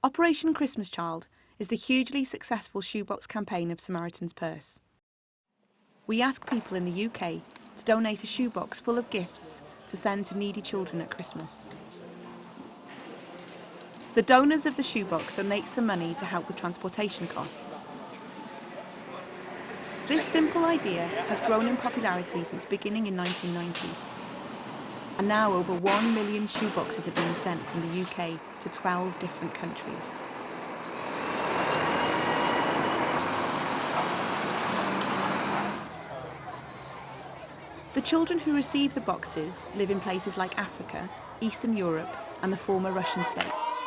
Operation Christmas Child is the hugely successful Shoebox campaign of Samaritan's Purse. We ask people in the UK to donate a shoebox full of gifts to send to needy children at Christmas. The donors of the shoebox donate some money to help with transportation costs. This simple idea has grown in popularity since beginning in 1990. And now over 1 million shoeboxes have been sent from the UK to 12 different countries. The children who receive the boxes live in places like Africa, Eastern Europe and the former Russian states.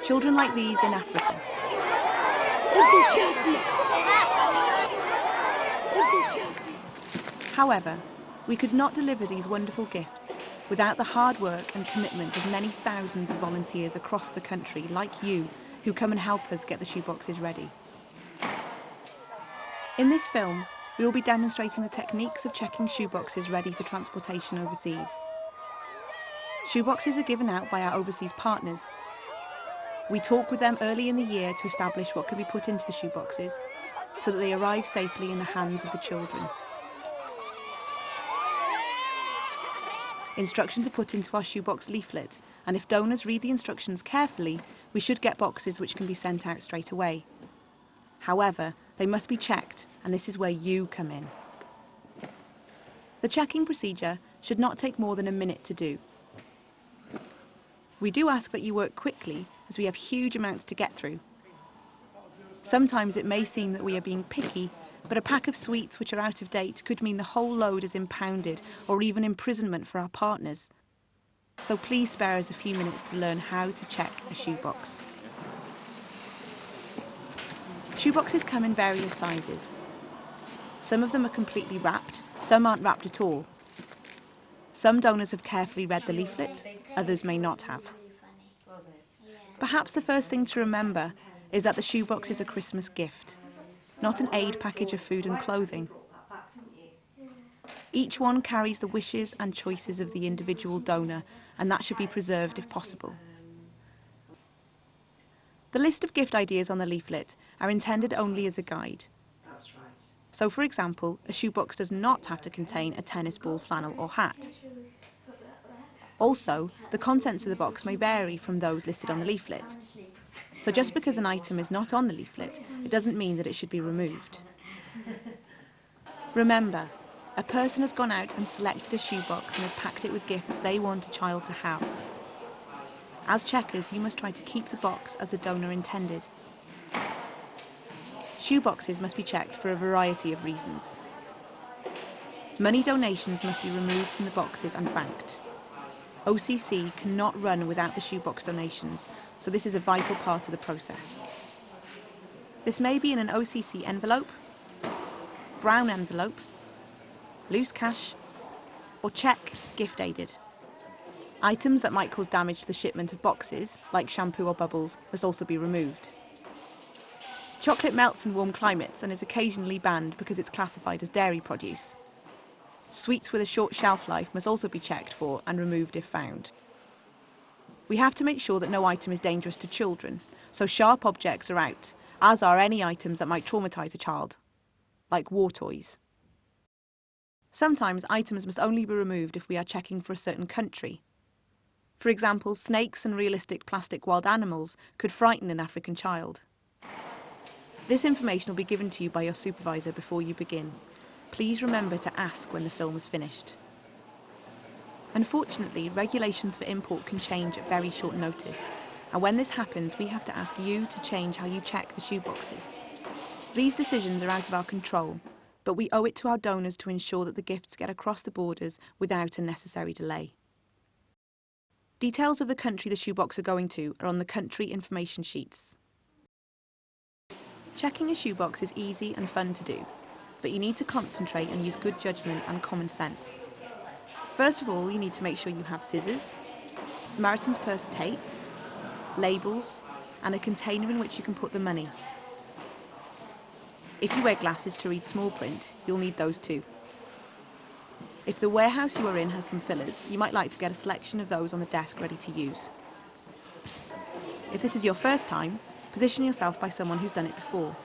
Children like these in Africa. However, we could not deliver these wonderful gifts without the hard work and commitment of many thousands of volunteers across the country, like you, who come and help us get the shoeboxes ready. In this film, we will be demonstrating the techniques of checking shoeboxes ready for transportation overseas. Shoeboxes are given out by our overseas partners. We talk with them early in the year to establish what can be put into the shoeboxes so that they arrive safely in the hands of the children. Instructions are put into our shoebox leaflet, and if donors read the instructions carefully, we should get boxes which can be sent out straight away. However, they must be checked, and this is where you come in. The checking procedure should not take more than a minute to do. We do ask that you work quickly, as we have huge amounts to get through. Sometimes it may seem that we are being picky, but a pack of sweets which are out of date could mean the whole load is impounded or even imprisonment for our partners. So please spare us a few minutes to learn how to check a shoebox. Shoeboxes come in various sizes. Some of them are completely wrapped, some aren't wrapped at all. Some donors have carefully read the leaflet, others may not have. Perhaps the first thing to remember is that the shoebox is a Christmas gift, not an aid package of food and clothing. Each one carries the wishes and choices of the individual donor, and that should be preserved if possible. The list of gift ideas on the leaflet are intended only as a guide. So, for example, a shoebox does not have to contain a tennis ball, flannel or hat. Also, the contents of the box may vary from those listed on the leaflet. So just because an item is not on the leaflet, it doesn't mean that it should be removed. Remember, a person has gone out and selected a shoebox and has packed it with gifts they want a child to have. As checkers, you must try to keep the box as the donor intended. Shoeboxes must be checked for a variety of reasons. Money donations must be removed from the boxes and banked. OCC cannot run without the shoebox donations, so this is a vital part of the process. This may be in an OCC envelope, brown envelope, loose cash, or cheque gift aided. Items that might cause damage to the shipment of boxes, like shampoo or bubbles, must also be removed. Chocolate melts in warm climates and is occasionally banned because it's classified as dairy produce. Sweets with a short shelf life must also be checked for and removed if found. We have to make sure that no item is dangerous to children, so sharp objects are out, as are any items that might traumatise a child, like war toys. Sometimes items must only be removed if we are checking for a certain country. For example, snakes and realistic plastic wild animals could frighten an African child. This information will be given to you by your supervisor before you begin. Please remember to ask when the film is finished. Unfortunately, regulations for import can change at very short notice, and when this happens, we have to ask you to change how you check the shoeboxes. These decisions are out of our control, but we owe it to our donors to ensure that the gifts get across the borders without unnecessary delay. Details of the country the shoebox are going to are on the country information sheets. Checking a shoebox is easy and fun to do, but you need to concentrate and use good judgment and common sense. First of all, you need to make sure you have scissors, Samaritan's Purse tape, labels, and a container in which you can put the money. If you wear glasses to read small print, you'll need those too. If the warehouse you are in has some fillers, you might like to get a selection of those on the desk ready to use. If this is your first time, position yourself by someone who's done it before.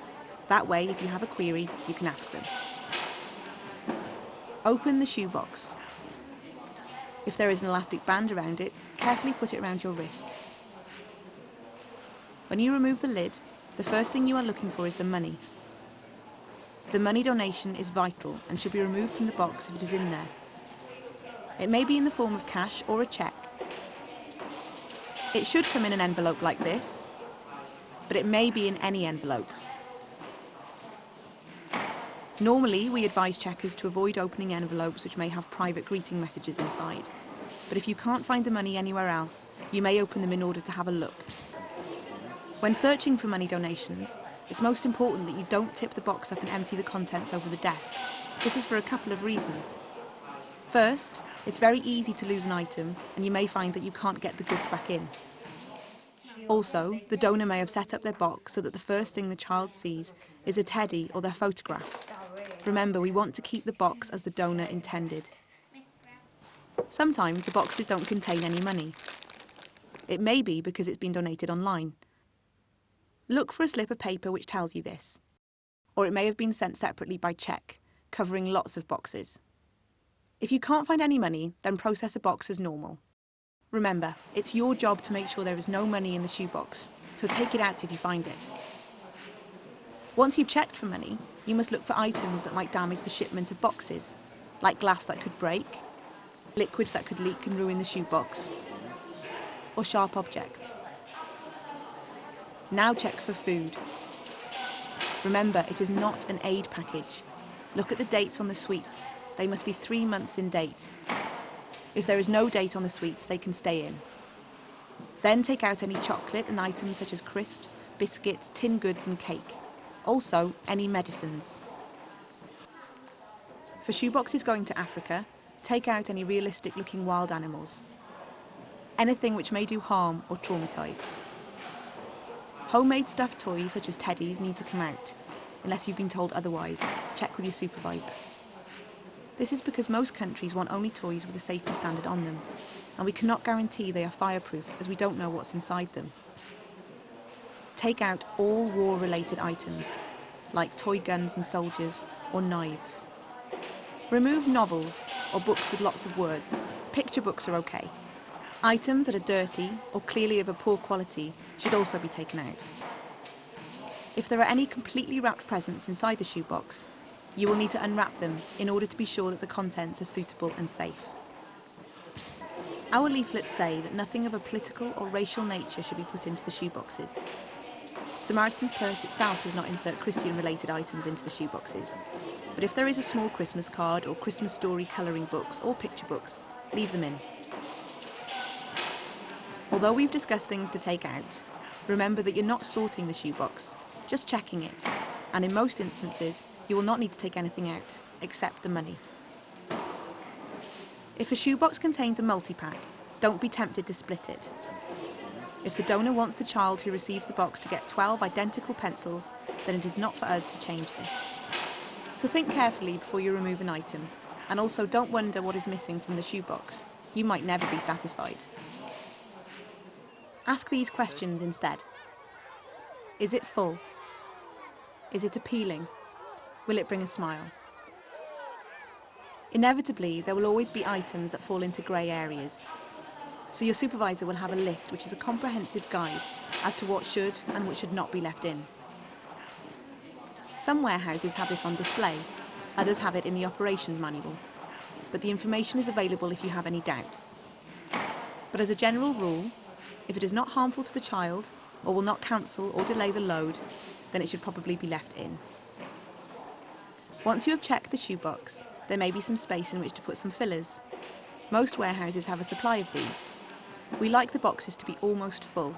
That way, if you have a query, you can ask them. Open the shoebox. If there is an elastic band around it, carefully put it around your wrist. When you remove the lid, the first thing you are looking for is the money. The money donation is vital and should be removed from the box if it is in there. It may be in the form of cash or a cheque. It should come in an envelope like this, but it may be in any envelope. Normally, we advise checkers to avoid opening envelopes which may have private greeting messages inside. But if you can't find the money anywhere else, you may open them in order to have a look. When searching for money donations, it's most important that you don't tip the box up and empty the contents over the desk. This is for a couple of reasons. First, it's very easy to lose an item, and you may find that you can't get the goods back in. Also, the donor may have set up their box so that the first thing the child sees is a teddy or their photograph. Remember, we want to keep the box as the donor intended. Sometimes the boxes don't contain any money. It may be because it's been donated online. Look for a slip of paper which tells you this. Or it may have been sent separately by cheque, covering lots of boxes. If you can't find any money, then process a box as normal. Remember, it's your job to make sure there is no money in the shoebox, so take it out if you find it. Once you've checked for money, you must look for items that might damage the shipment of boxes, like glass that could break, liquids that could leak and ruin the shoebox, or sharp objects. Now check for food. Remember, it is not an aid package. Look at the dates on the sweets. They must be 3 months in date. If there is no date on the sweets, they can stay in. Then take out any chocolate and items such as crisps, biscuits, tin goods and cake. Also, any medicines. For shoeboxes going to Africa, take out any realistic-looking wild animals. Anything which may do harm or traumatise. Homemade stuffed toys such as teddies need to come out. Unless you've been told otherwise, check with your supervisor. This is because most countries want only toys with a safety standard on them, and we cannot guarantee they are fireproof as we don't know what's inside them. Take out all war-related items, like toy guns and soldiers or knives. Remove novels or books with lots of words. Picture books are okay. Items that are dirty or clearly of a poor quality should also be taken out. If there are any completely wrapped presents inside the shoebox, you will need to unwrap them in order to be sure that the contents are suitable and safe. Our leaflets say that nothing of a political or racial nature should be put into the shoeboxes. Samaritan's purse itself does not insert Christian-related items into the shoeboxes, but if there is a small Christmas card or Christmas story colouring books or picture books, leave them in. Although we've discussed things to take out, remember that you're not sorting the shoebox, just checking it, and in most instances, you will not need to take anything out, except the money. If a shoebox contains a multi-pack, don't be tempted to split it. If the donor wants the child who receives the box to get 12 identical pencils, then it is not for us to change this. So think carefully before you remove an item, and also don't wonder what is missing from the shoebox. You might never be satisfied. Ask these questions instead. Is it full? Is it appealing? Will it bring a smile? Inevitably, there will always be items that fall into grey areas. So your supervisor will have a list which is a comprehensive guide as to what should and what should not be left in. Some warehouses have this on display, others have it in the operations manual, but the information is available if you have any doubts. But as a general rule, if it is not harmful to the child or will not cancel or delay the load, then it should probably be left in. Once you have checked the shoebox, there may be some space in which to put some fillers. Most warehouses have a supply of these. We like the boxes to be almost full,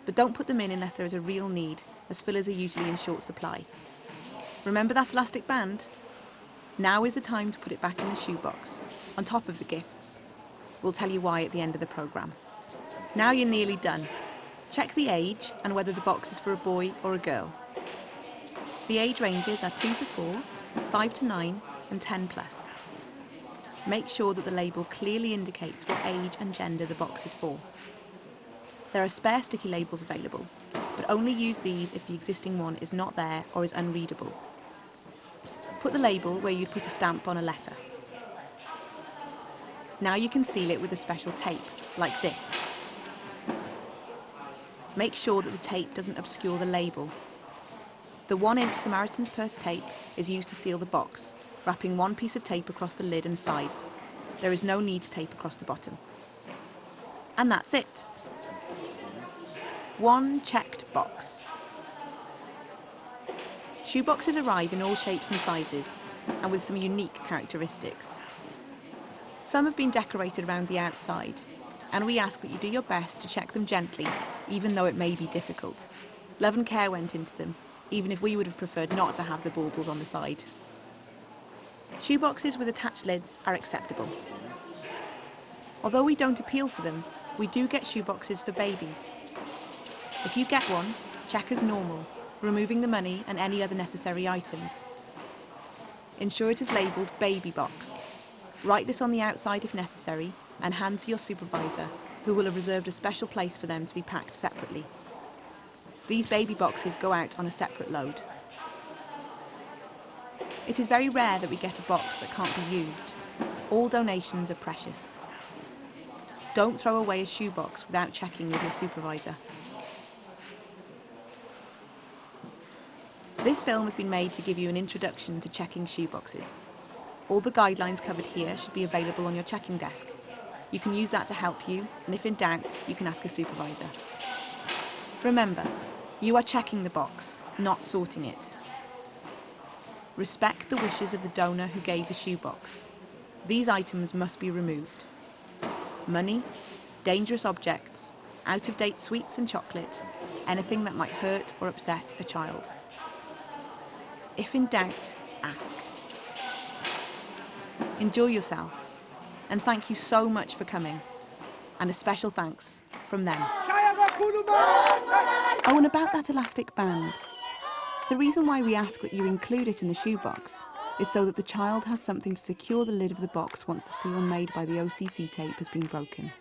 but don't put them in unless there is a real need, as fillers are usually in short supply. Remember that elastic band? Now is the time to put it back in the shoebox, on top of the gifts. We'll tell you why at the end of the programme. Now you're nearly done. Check the age and whether the box is for a boy or a girl. The age ranges are 2 to 4, 5 to 9 and 10 plus. Make sure that the label clearly indicates what age and gender the box is for. There are spare sticky labels available, but only use these if the existing one is not there or is unreadable. Put the label where you'd put a stamp on a letter. Now you can seal it with a special tape, like this. Make sure that the tape doesn't obscure the label. The 1-inch Samaritan's purse tape is used to seal the box, wrapping one piece of tape across the lid and sides. There is no need to tape across the bottom. And that's it. One checked box. Shoeboxes arrive in all shapes and sizes, and with some unique characteristics. Some have been decorated around the outside, and we ask that you do your best to check them gently, even though it may be difficult. Love and care went into them, even if we would have preferred not to have the baubles on the side. Shoeboxes with attached lids are acceptable. Although we don't appeal for them, we do get shoeboxes for babies. If you get one, check as normal, removing the money and any other necessary items. Ensure it is labelled Baby Box. Write this on the outside if necessary and hand to your supervisor, who will have reserved a special place for them to be packed separately. These baby boxes go out on a separate load. It is very rare that we get a box that can't be used. All donations are precious. Don't throw away a shoebox without checking with your supervisor. This film has been made to give you an introduction to checking shoeboxes. All the guidelines covered here should be available on your checking desk. You can use that to help you, and if in doubt, you can ask a supervisor. Remember, you are checking the box, not sorting it. Respect the wishes of the donor who gave the shoebox. These items must be removed. Money, dangerous objects, out-of-date sweets and chocolate, anything that might hurt or upset a child. If in doubt, ask. Enjoy yourself, and thank you so much for coming. And a special thanks from them. Oh, and about that elastic band. The reason why we ask that you include it in the shoebox is so that the child has something to secure the lid of the box once the seal made by the OCC tape has been broken.